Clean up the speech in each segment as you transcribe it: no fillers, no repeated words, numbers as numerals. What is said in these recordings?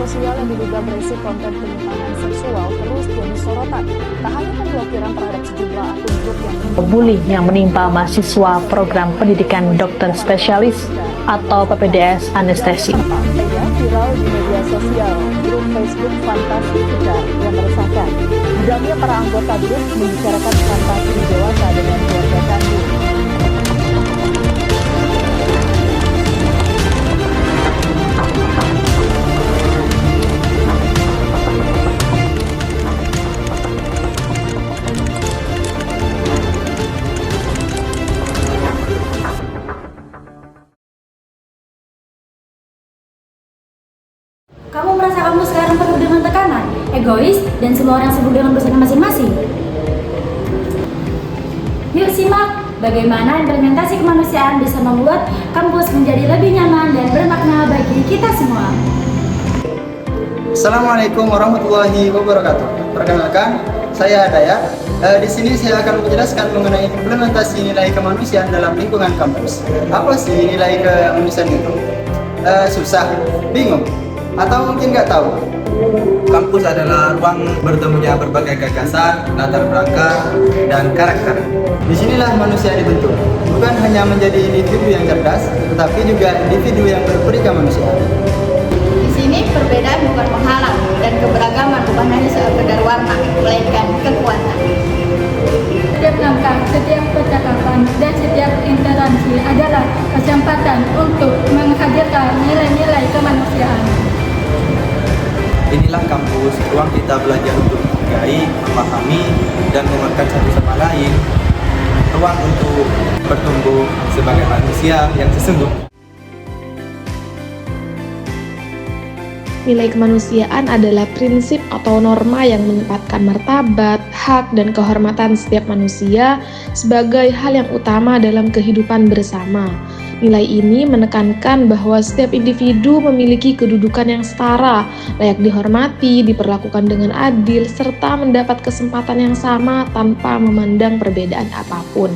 sosial yang diduga berisi konten penyimpangan seksual terus jadi sorotan. Tak hanya pemblokiran terhadap sejumlah akun grup bully yang menimpa mahasiswa program pendidikan dokter spesialis atau PPDS anestesi. Viral di media sosial, grup Facebook Fantasi Kejar yang meresahkan. Di dalamnya para anggota grup membicarakan fantasi dewasa dengan keluarga kandung. Kamu merasa kamu sekarang penuh dengan tekanan, egois, dan semua orang sibuk dengan urusannya masing-masing? Yuk simak bagaimana implementasi kemanusiaan bisa membuat kampus menjadi lebih nyaman dan bermakna bagi kita semua. Assalamualaikum warahmatullahi wabarakatuh. Perkenalkan, saya Daya. Di sini saya akan menjelaskan mengenai implementasi nilai kemanusiaan dalam lingkungan kampus. Apa sih nilai kemanusiaan itu? Susah, bingung, atau mungkin nggak tahu? Kampus adalah ruang bertemunya berbagai gagasan, latar belakang, dan karakter. Disinilah manusia dibentuk, bukan hanya menjadi individu yang cerdas, tetapi juga individu yang berperi kemanusiaan. Di sini perbedaan bukan penghalang dan keberagaman bukan hanya sekedar warna, melainkan kekuatan. Setiap langkah, setiap percakapan, dan setiap interaksi adalah kesempatan untuk menghadirkan nilai-nilai kemanusiaan. Inilah kampus, ruang kita belajar untuk menghargai, memahami, dan menguatkan satu sama lain. Ruang untuk bertumbuh sebagai manusia yang sesungguhnya. Nilai kemanusiaan adalah prinsip atau norma yang menempatkan martabat, hak, dan kehormatan setiap manusia sebagai hal yang utama dalam kehidupan bersama. Nilai ini menekankan bahwa setiap individu memiliki kedudukan yang setara, layak dihormati, diperlakukan dengan adil, serta mendapat kesempatan yang sama tanpa memandang perbedaan apapun.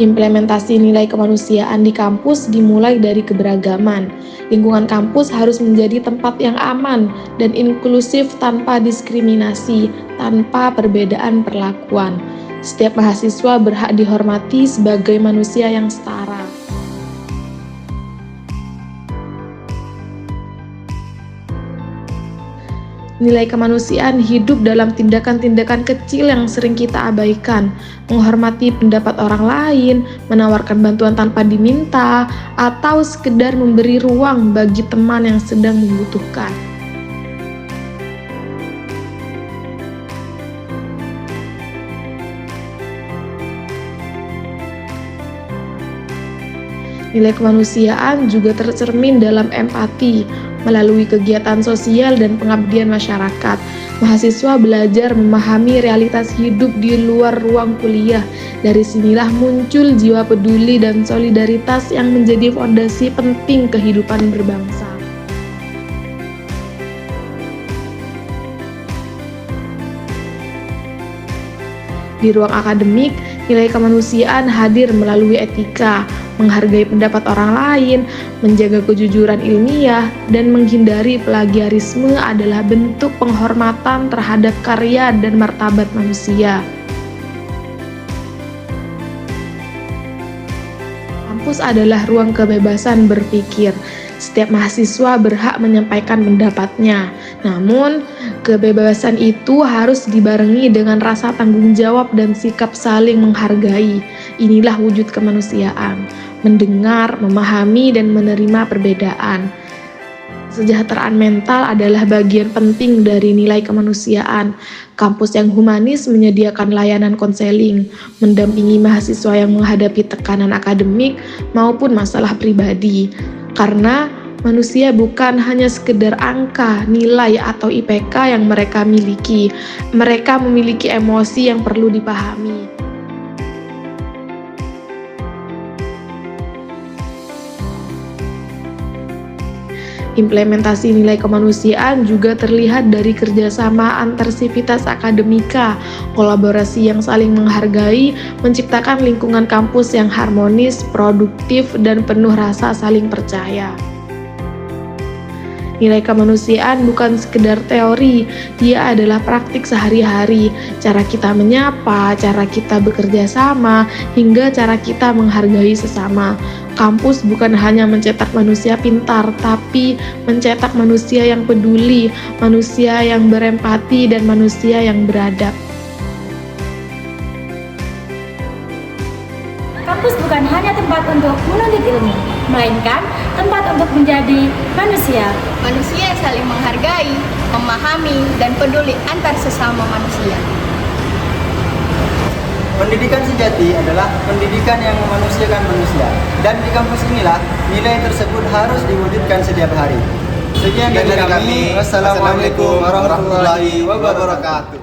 Implementasi nilai kemanusiaan di kampus dimulai dari keberagaman. Lingkungan kampus harus menjadi tempat yang aman dan inklusif tanpa diskriminasi, tanpa perbedaan perlakuan. Setiap mahasiswa berhak dihormati sebagai manusia yang setara. Nilai kemanusiaan hidup dalam tindakan-tindakan kecil yang sering kita abaikan, menghormati pendapat orang lain, menawarkan bantuan tanpa diminta, atau sekedar memberi ruang bagi teman yang sedang membutuhkan. Nilai kemanusiaan juga tercermin dalam empati, melalui kegiatan sosial dan pengabdian masyarakat. Mahasiswa belajar memahami realitas hidup di luar ruang kuliah. Dari sinilah muncul jiwa peduli dan solidaritas yang menjadi fondasi penting kehidupan berbangsa. Di ruang akademik, nilai kemanusiaan hadir melalui etika, menghargai pendapat orang lain, menjaga kejujuran ilmiah, dan menghindari plagiarisme adalah bentuk penghormatan terhadap karya dan martabat manusia. Kampus adalah ruang kebebasan berpikir. Setiap mahasiswa berhak menyampaikan pendapatnya. Namun, kebebasan itu harus dibarengi dengan rasa tanggung jawab dan sikap saling menghargai. Inilah wujud kemanusiaan, mendengar, memahami, dan menerima perbedaan. Kesejahteraan mental adalah bagian penting dari nilai kemanusiaan. Kampus yang humanis menyediakan layanan konseling, mendampingi mahasiswa yang menghadapi tekanan akademik maupun masalah pribadi. Karena manusia bukan hanya sekedar angka, nilai, atau IPK yang mereka miliki. Mereka memiliki emosi yang perlu dipahami. Implementasi nilai kemanusiaan juga terlihat dari kerjasama antar sivitas akademika, kolaborasi yang saling menghargai, menciptakan lingkungan kampus yang harmonis, produktif, dan penuh rasa saling percaya. Nilai kemanusiaan bukan sekedar teori, dia adalah praktik sehari-hari. Cara kita menyapa, cara kita bekerja sama, hingga cara kita menghargai sesama. Kampus bukan hanya mencetak manusia pintar, tapi mencetak manusia yang peduli, manusia yang berempati, dan manusia yang beradab. Kampus bukan hanya tempat untuk menuntut ilmu, melainkan tempat untuk menjadi manusia. Manusia yang saling menghargai, memahami, dan peduli antar sesama manusia. Pendidikan sejati adalah pendidikan yang memanusiakan manusia. Dan di kampus inilah nilai tersebut harus diwujudkan setiap hari. Sekian dari kami. Wassalamualaikum warahmatullahi wabarakatuh.